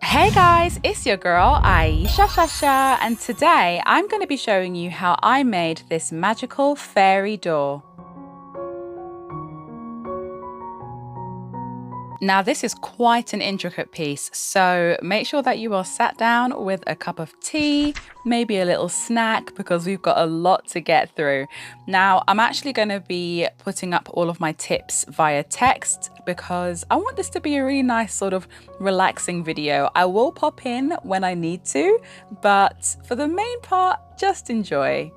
Hey guys, it's your girl Ayesha Shasha, and today I'm going to be showing you how I made this magical fairy door. Now this is quite an intricate piece, so make sure that you are sat down with a cup of tea, maybe a little snack, because we've got a lot to get through. Now I'm actually going to be putting up all of my tips via text because I want this to be a really nice sort of relaxing video. I will pop in when I need to, but for the main part, just enjoy.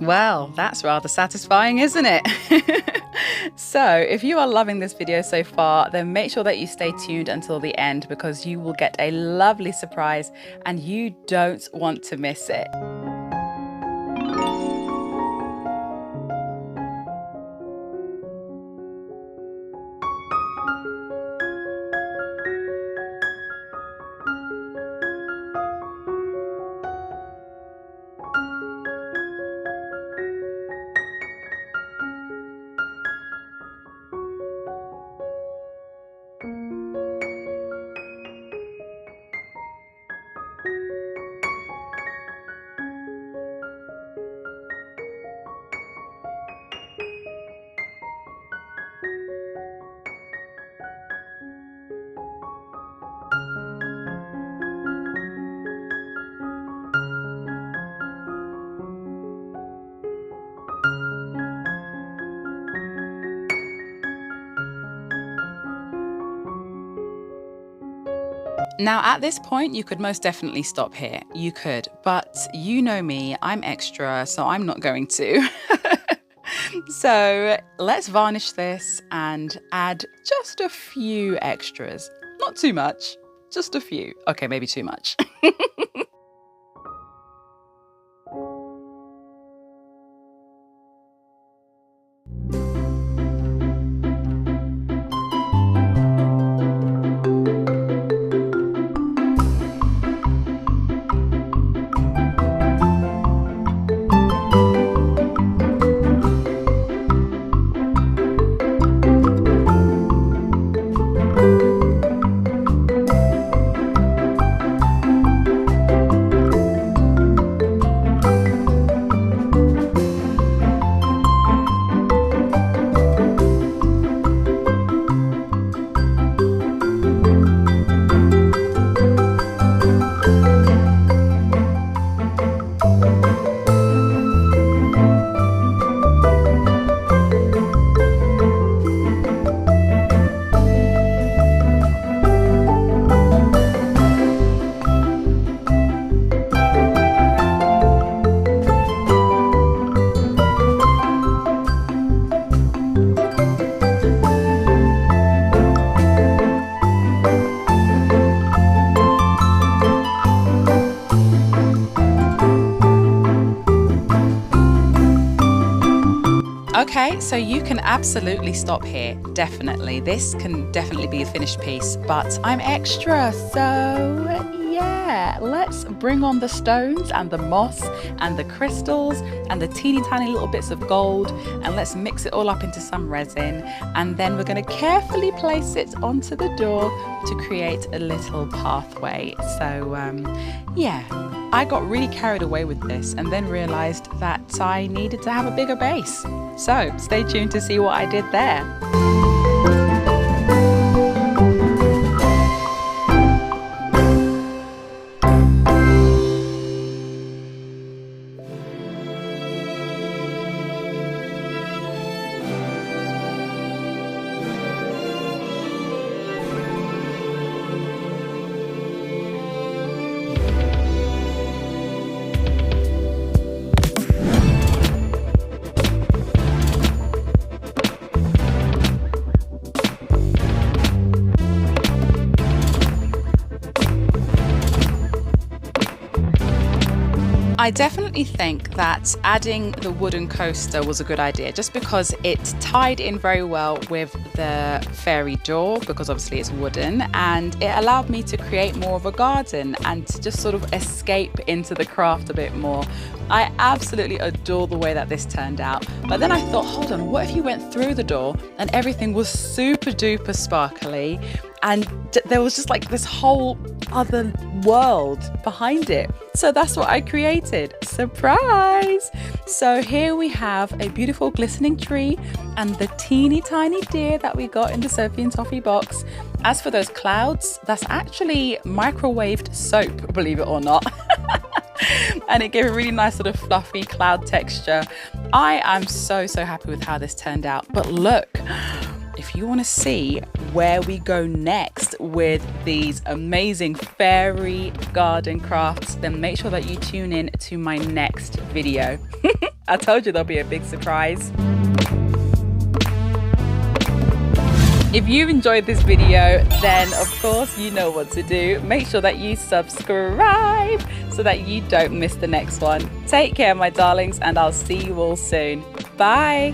Well, that's rather satisfying, isn't it? So, if you are loving this video so far, then make sure that you stay tuned until the end because you will get a lovely surprise and you don't want to miss it. Now, at this point, you could most definitely stop here. You could, but you know me, I'm extra, so I'm not going to. So let's varnish this and add just a few extras. Not too much, just a few. Okay, maybe too much. Okay, so you can absolutely stop here, definitely. This can definitely be a finished piece, but I'm extra, so yeah, let's bring on the stones and the moss and the crystals and the teeny tiny little bits of gold, and let's mix it all up into some resin, and then we're going to carefully place it onto the door to create a little pathway. So yeah, I got really carried away with this and then realized that I needed to have a bigger base. So stay tuned to see what I did there. I definitely think that adding the wooden coaster was a good idea, just because it tied in very well with the fairy door, because obviously it's wooden, and it allowed me to create more of a garden and to just sort of escape into the craft a bit more. I absolutely adore the way that this turned out, but then I thought, hold on, what if you went through the door and everything was super duper sparkly and there was just like this whole other world behind it? So that's what I created. Surprise! So here we have a beautiful glistening tree and the teeny tiny deer that we got in the Sophie and Toffee box. As for those clouds, that's actually microwaved soap, believe it or not. And it gave a really nice sort of fluffy cloud texture. I am so happy with how this turned out. But look, if you want to see where we go next with these amazing fairy garden crafts, then make sure that you tune in to my next video. I told you there'll be a big surprise. If you've enjoyed this video, then of course you know what to do. Make sure that you subscribe so that you don't miss the next one. Take care, my darlings, and I'll see you all soon. Bye.